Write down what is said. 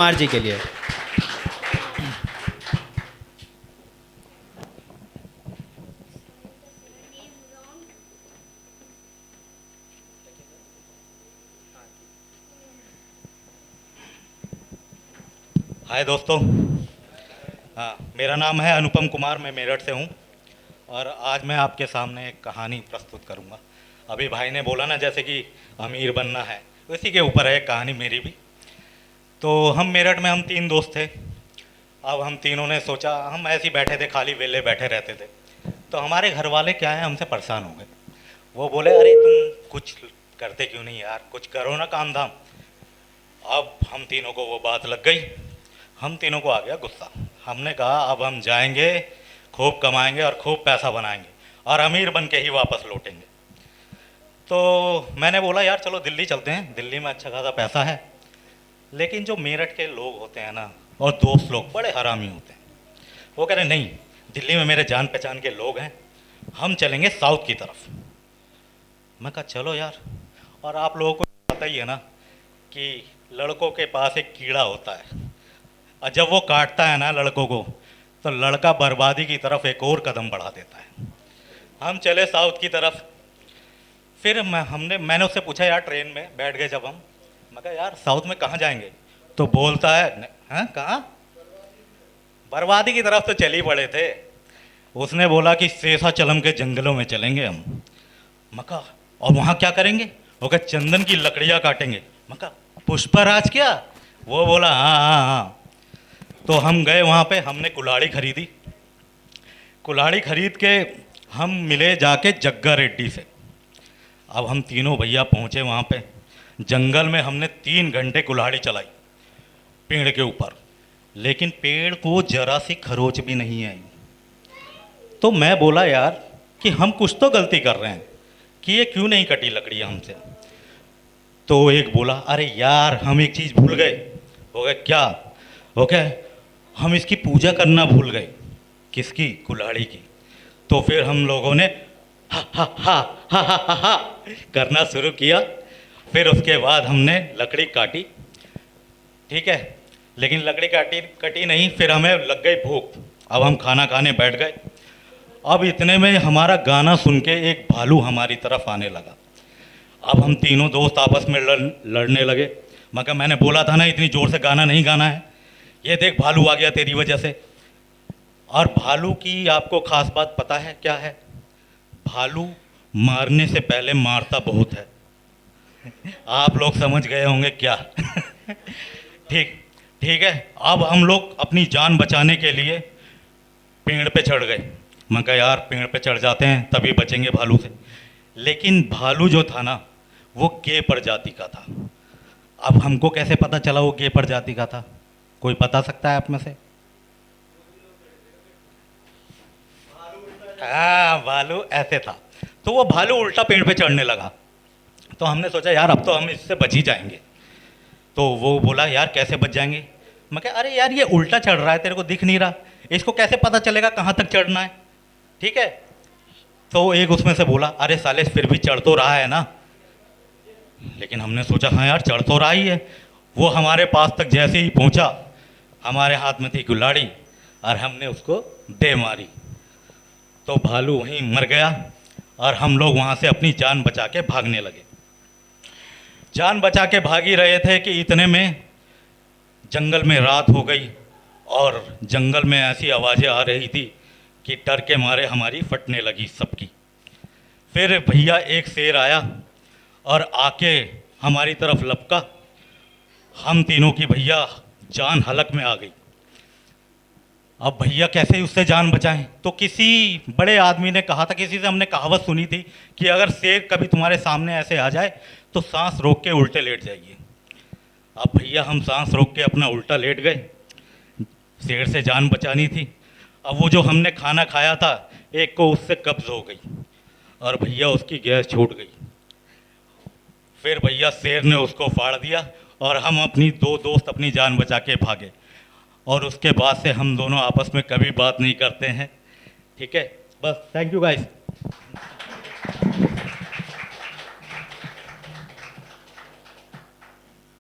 कुमार जी के लिए। हाय दोस्तों। हाँ, मेरा नाम है अनुपम कुमार, मैं मेरठ से हूँ और आज मैं आपके सामने एक कहानी प्रस्तुत करूँगा। अभी भाई ने बोला ना जैसे कि अमीर बनना है, उसी के ऊपर है एक कहानी मेरी भी। तो हम मेरठ में हम 3 दोस्त थे। अब हम तीनों ने सोचा, हम ऐसे ही बैठे थे, खाली वेले बैठे रहते थे। तो हमारे घर वाले क्या है, हमसे परेशान हो गए। वो बोले अरे तुम कुछ करते क्यों नहीं यार, कुछ करो ना काम धाम। अब हम तीनों को वो बात लग गई, हम तीनों को आ गया गुस्सा। हमने कहा अब हम जाएंगे, खूब कमाएंगे और खूब पैसा बनाएंगे और अमीर बन के ही वापस लौटेंगे। तो मैंने बोला यार चलो दिल्ली चलते हैं, दिल्ली में अच्छा खासा पैसा है। लेकिन जो मेरठ के लोग होते हैं ना, और दोस्त लोग बड़े हरामी होते हैं। वो कह रहे नहीं, दिल्ली में मेरे जान पहचान के लोग हैं, हम चलेंगे साउथ की तरफ। मैं कहा चलो यार। और आप लोगों को पता ही है ना कि लड़कों के पास एक कीड़ा होता है, और जब वो काटता है ना लड़कों को, तो लड़का बर्बादी की तरफ एक और कदम बढ़ा देता है। हम चले साउथ की तरफ। फिर मैंने उससे पूछा यार, ट्रेन में बैठ गए जब हम, मैं कहा यार साउथ में कहाँ जाएंगे? तो बोलता है हाँ कहाँ, बर्बादी की तरफ तो चल ही पड़े थे। उसने बोला कि शेषाचलम के जंगलों में चलेंगे हम। मैं कहा और वहाँ क्या करेंगे? वो कहा चंदन की लकड़ियाँ काटेंगे। मैं कहा पुष्पराज क्या? वो बोला हाँ हाँ हाँ। तो हम गए वहाँ पे, हमने कुल्हाड़ी खरीदी। कुल्हाड़ी खरीद के हम मिले जाके जग्गा रेड्डी से। अब हम तीनों भैया पहुँचे वहाँ पे जंगल में। हमने 3 घंटे कुल्हाड़ी चलाई पेड़ के ऊपर, लेकिन पेड़ को जरा सी खरोच भी नहीं आई। तो मैं बोला यार कि हम कुछ तो गलती कर रहे हैं कि ये क्यों नहीं कटी लकड़ियाँ हमसे। तो एक बोला अरे यार हम एक चीज़ भूल गए। हो गया क्या? हो गया हम इसकी पूजा करना भूल गए। किसकी? कुल्हाड़ी की। तो फिर हम लोगों ने हा हा हा हा हा हा हा करना शुरू किया। फिर उसके बाद हमने लकड़ी काटी, ठीक है, लेकिन लकड़ी काटी कटी नहीं। फिर हमें लग गई भूख, अब हम खाना खाने बैठ गए। अब इतने में हमारा गाना सुन के एक भालू हमारी तरफ आने लगा। अब हम तीनों दोस्त आपस में लड़ने लगे। मगर मैंने बोला था ना इतनी ज़ोर से गाना नहीं गाना है। ये देख भालू आ गया तेरी वजह से। और भालू की आपको खास बात पता है क्या है? भालू मारने से पहले मारता बहुत है। आप लोग समझ गए होंगे क्या। ठीक, ठीक है। अब हम लोग अपनी जान बचाने के लिए पेड़ पे चढ़ गए। मैं कहा यार पेड़ पे चढ़ जाते हैं तभी बचेंगे भालू से। लेकिन भालू जो था ना, वो गे प्रजाति का था। अब हमको कैसे पता चला वो गे प्रजाति का था? कोई बता सकता है आप में से? हाँ, भालू ऐसे था। तो वो भालू उल्टा पेड़ पे चढ़ने लगा। तो हमने सोचा यार अब तो हम इससे बच ही जाएंगे। तो वो बोला यार कैसे बच जाएंगे? मैं कहा अरे यार ये उल्टा चढ़ रहा है, तेरे को दिख नहीं रहा? इसको कैसे पता चलेगा कहाँ तक चढ़ना है? ठीक है। तो एक उसमें से बोला अरे साले फिर भी चढ़ तो रहा है ना। लेकिन हमने सोचा हाँ यार चढ़ तो रहा ही है। वो हमारे पास तक जैसे ही पहुंचा, हमारे हाथ में थी कुल्हाड़ी और हमने उसको दे मारी। तो भालू वहीं मर गया और हम लोग वहाँ से अपनी जान बचा के भागने लगे। जान बचा के भाग ही रहे थे कि इतने में जंगल में रात हो गई और जंगल में ऐसी आवाज़ें आ रही थी कि डर के मारे हमारी फटने लगी सबकी। फिर भैया एक शेर आया और आके हमारी तरफ लपका। हम तीनों की भैया जान हलक में आ गई। अब भैया कैसे उससे जान बचाएं? तो किसी बड़े आदमी ने कहा था, किसी से हमने कहावत सुनी थी कि अगर शेर कभी तुम्हारे सामने ऐसे आ जाए तो सांस रोक के उल्टे लेट जाइए। अब भैया हम सांस रोक के अपना उल्टा लेट गए, शेर से जान बचानी थी। अब वो जो हमने खाना खाया था, एक को उससे कब्ज हो गई और भैया उसकी गैस छूट गई। फिर भैया शेर ने उसको फाड़ दिया और हम अपनी 2 दोस्त अपनी जान बचा के भागे। और उसके बाद से हम दोनों आपस में कभी बात नहीं करते हैं। ठीक है, बस थैंक यू गाइस।